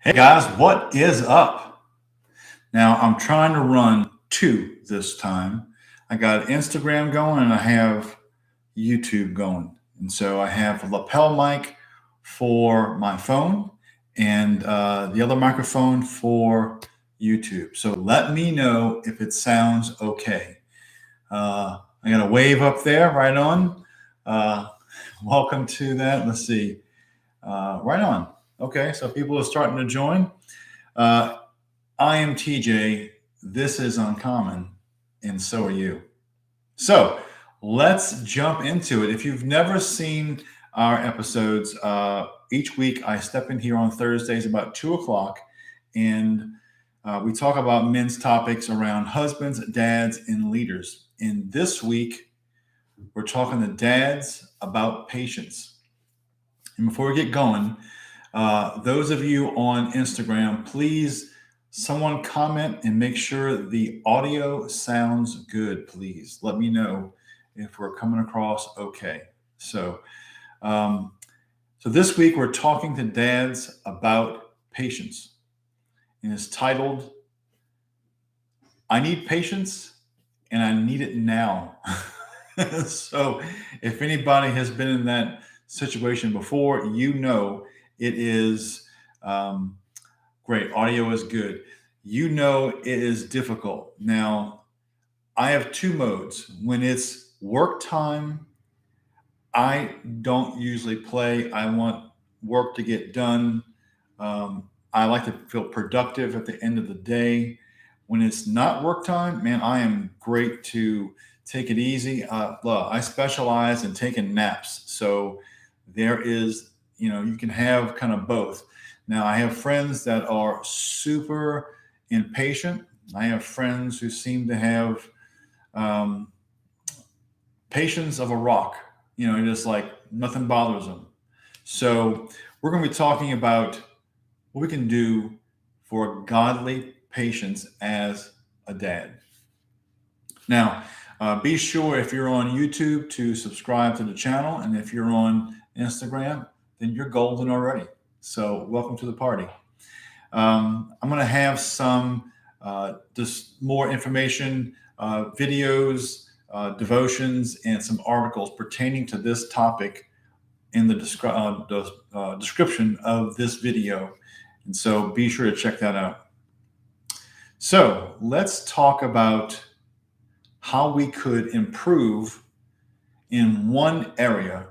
Hey guys, what is up? Now I'm trying to run two this time. I got Instagram going and I have YouTube going. And so I have a lapel mic for my phone and the other microphone for YouTube. So let me know if it sounds okay. I got a wave up there, right on. Uh, Welcome to that. Let's see. Right on. Okay, so people are starting to join. Uh, I am TJ. This is Uncommon, and so are you. So let's jump into it. If you've never seen our episodes, each week I step in here on Thursdays about 2 o'clock, and we talk about men's topics around husbands, dads, and leaders. And this week, we're talking to dads about patience. And before we get going, those of you on Instagram, please someone comment and make sure the audio sounds good. Please let me know if we're coming across okay. So, um, so this week we're talking to dads about patience, and it's titled "I Need Patience and I Need It Now." So, if anybody has been in that situation before, you know it is great. Audio is good. You know it is difficult. Now, I have two modes. When it's work time, I don't usually play. I want work to get done. I like to feel productive at the end of the day. When it's not work time, man, I am great to take it easy. Look, I specialize in taking naps. So there is, you can have kind of both. Now, I have friends that are super impatient. I have friends who seem to have um, patience of a rock, just like nothing bothers them. So, we're going to be talking about what we can do for godly patience as a dad. Now, be sure if you're on YouTube to subscribe to the channel, and if you're on Instagram, then you're golden already. So, welcome to the party. I'm going to have some just more information, videos, devotions, and some articles pertaining to this topic in the description of this video. And so be sure to check that out. So let's talk about how we could improve in one area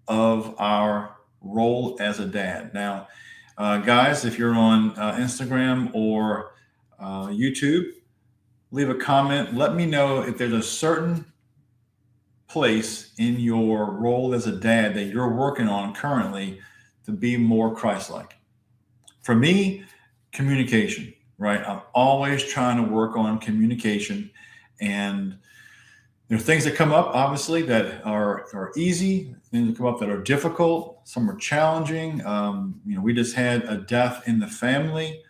of our role as a dad. Now, guys, if you're on Instagram or YouTube, leave a comment. Let me know if there's a certain place in your role as a dad that you're working on currently to be more Christ-like. For me, communication, right? I'm always trying to work on communication, and there are things that come up, obviously, that are easy, things that come up that are difficult. Some are challenging. We just had a death in the family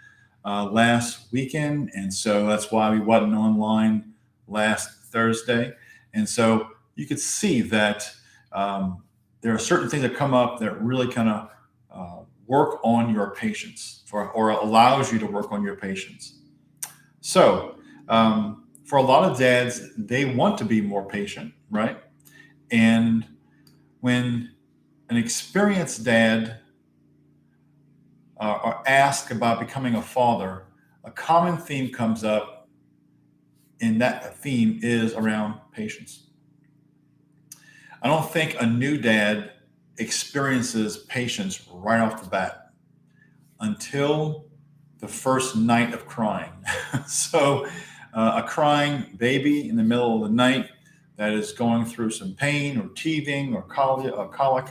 last weekend, and so that's why we wasn't online last Thursday. And so you could see that there are certain things that come up that really kind of work on your patience, or allows you to work on your patience. So, for a lot of dads, they want to be more patient, right? And when an experienced dad are asked about becoming a father, a common theme comes up, and that theme is around patience. I don't think a new dad experiences patience right off the bat until the first night of crying. So, a crying baby in the middle of the night that is going through some pain or teething or colic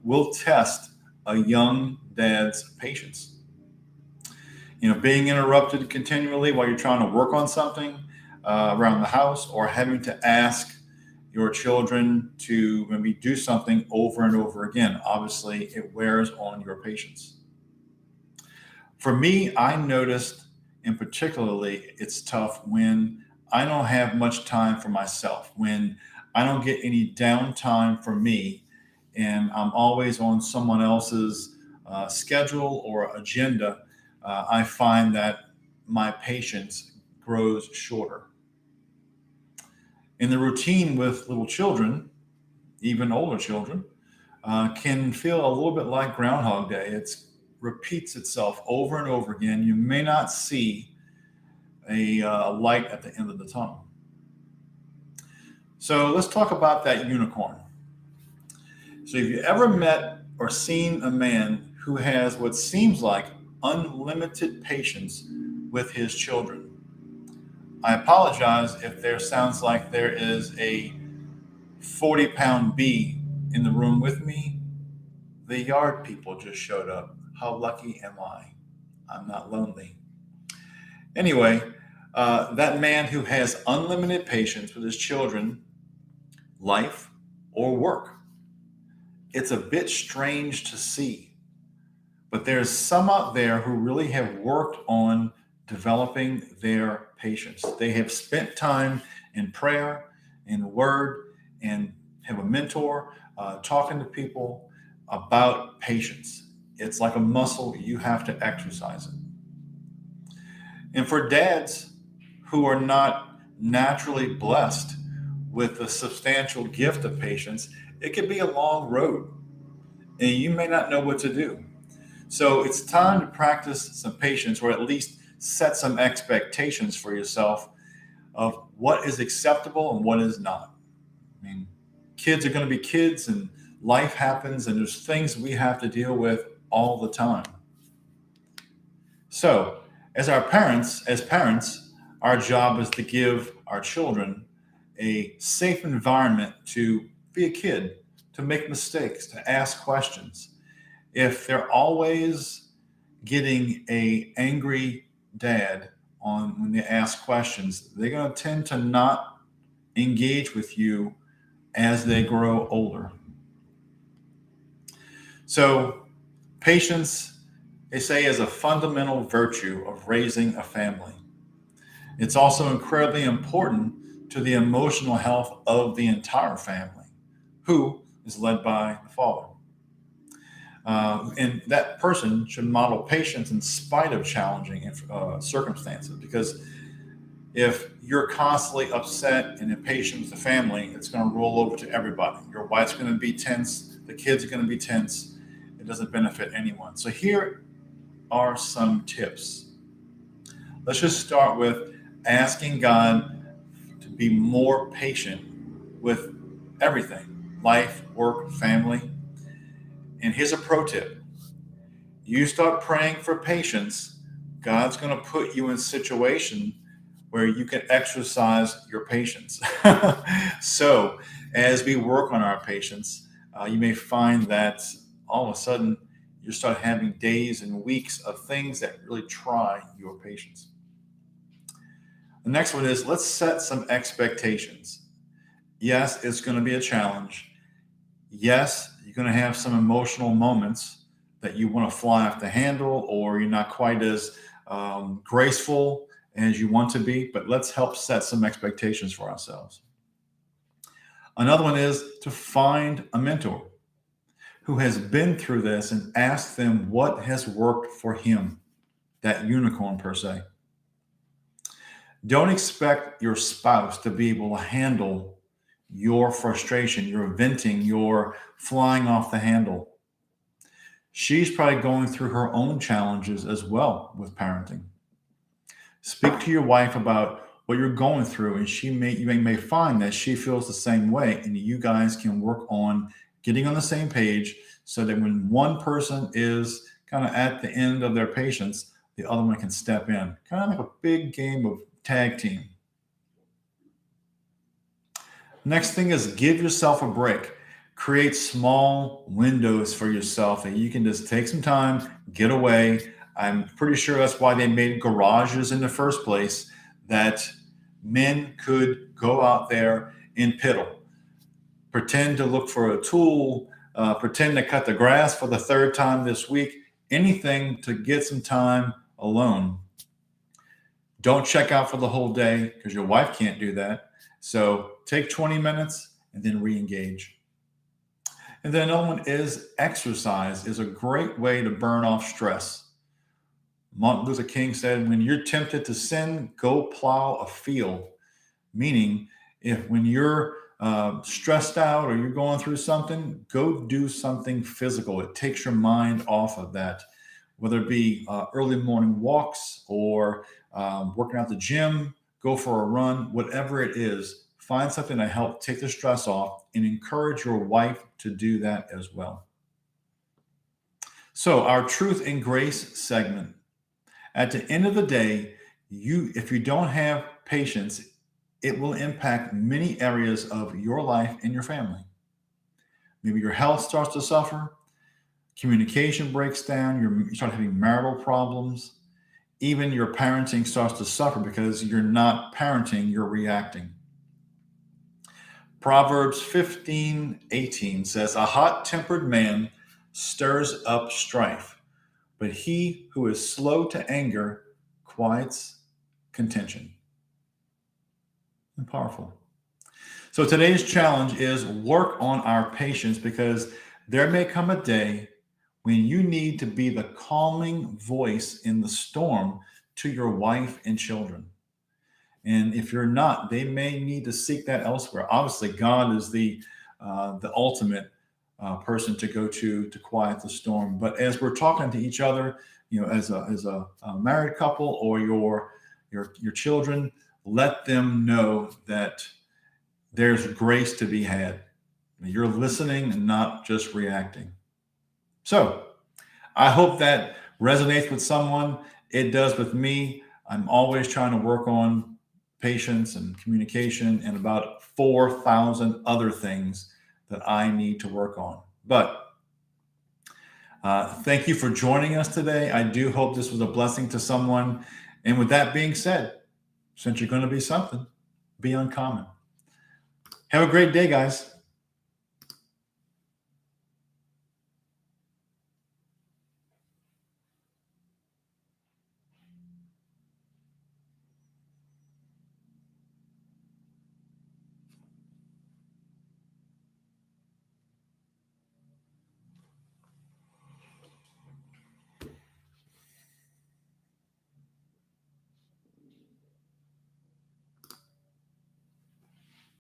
will test a young dad's patience. Being interrupted continually while you're trying to work on something around the house, or having to ask your children to maybe do something over and over again. Obviously, it wears on your patience. For me, I noticed, and particularly it's tough when I don't have much time for myself, when I don't get any downtime for me, and I'm always on someone else's schedule or agenda, I find that my patience grows shorter. In the routine with little children, even older children, can feel a little bit like Groundhog Day. It repeats itself over and over again. You may not see a light at the end of the tunnel. So let's talk about that unicorn. So, have you ever met or seen a man who has what seems like unlimited patience with his children? I apologize if there sounds like there is a 40-pound bee in the room with me. The yard people just showed up. How lucky am I? I'm not lonely. Anyway, that man who has unlimited patience with his children, life, or work. It's a bit strange to see, but there's some out there who really have worked on developing their patience. They have spent time in prayer, in the word, and have a mentor talking to people about patience. It's like a muscle, you have to exercise it. And for dads who are not naturally blessed with the substantial gift of patience, it can be a long road and you may not know what to do. So it's time to practice some patience, or at least set some expectations for yourself of what is acceptable and what is not. I mean, kids are going to be kids and life happens and there's things we have to deal with all the time. So, as parents, our job is to give our children a safe environment to be a kid, to make mistakes, to ask questions. If they're always getting a angry dad on when they ask questions, they're going to tend to not engage with you as they grow older. So, patience, they say, is a fundamental virtue of raising a family. It's also incredibly important to the emotional health of the entire family, who is led by the father. And that person should model patience in spite of challenging circumstances, because if you're constantly upset and impatient with the family, it's going to roll over to everybody. Your wife's going to be tense, the kids are going to be tense. It doesn't benefit anyone. So here are some tips. Let's just start with asking God to be more patient with everything: life, work, family. And here's a pro tip: you start praying for patience, God's going to put you in a situation where you can exercise your patience. So, as we work on our patience, you may find that all of a sudden you start having days and weeks of things that really try your patience. The next one is, let's set some expectations. Yes, it's going to be a challenge. Yes, you're going to have some emotional moments that you want to fly off the handle, or you're not quite as graceful as you want to be, but let's help set some expectations for ourselves. Another one is to find a mentor who has been through this and ask them what has worked for him, that unicorn per se. Don't expect your spouse to be able to handle your frustration, your venting, your flying off the handle. She's probably going through her own challenges as well with parenting. Speak to your wife about what you're going through, and you may find that she feels the same way, and you guys can work on getting on the same page so that when one person is kind of at the end of their patience, the other one can step in. Kind of like a big game of tag team. Next thing is, give yourself a break. Create small windows for yourself that you can just take some time, get away. I'm pretty sure that's why they made garages in the first place, that men could go out there and piddle, pretend to look for a tool, pretend to cut the grass for the third time this week, anything to get some time alone. Don't check out for the whole day because your wife can't do that. So take 20 minutes and then re-engage. And then another one is exercise is a great way to burn off stress. Martin Luther King said, when you're tempted to sin, go plow a field. Meaning, if when you're stressed out or you're going through something, go do something physical. It takes your mind off of that, whether it be early morning walks or working out the gym, go for a run, whatever it is, find something to help take the stress off and encourage your wife to do that as well. So, our truth and grace segment. At the end of the day, if you don't have patience, it will impact many areas of your life and your family. Maybe your health starts to suffer, communication breaks down, you start having marital problems, even your parenting starts to suffer because you're not parenting, you're reacting. Proverbs 15:18 says, a hot tempered man stirs up strife, but he who is slow to anger quiets contention. And powerful. So today's challenge is work on our patience, because there may come a day when you need to be the calming voice in the storm to your wife and children. And if you're not, they may need to seek that elsewhere. Obviously, God is the ultimate person to go to quiet the storm. But as we're talking to each other, as a married couple or your children, let them know that there's grace to be had. You're listening and not just reacting. So I hope that resonates with someone. It does with me. I'm always trying to work on patience and communication and about 4,000 other things that I need to work on. But thank you for joining us today. I do hope this was a blessing to someone. And with that being said, since you're going to be something, be uncommon. Have a great day, guys.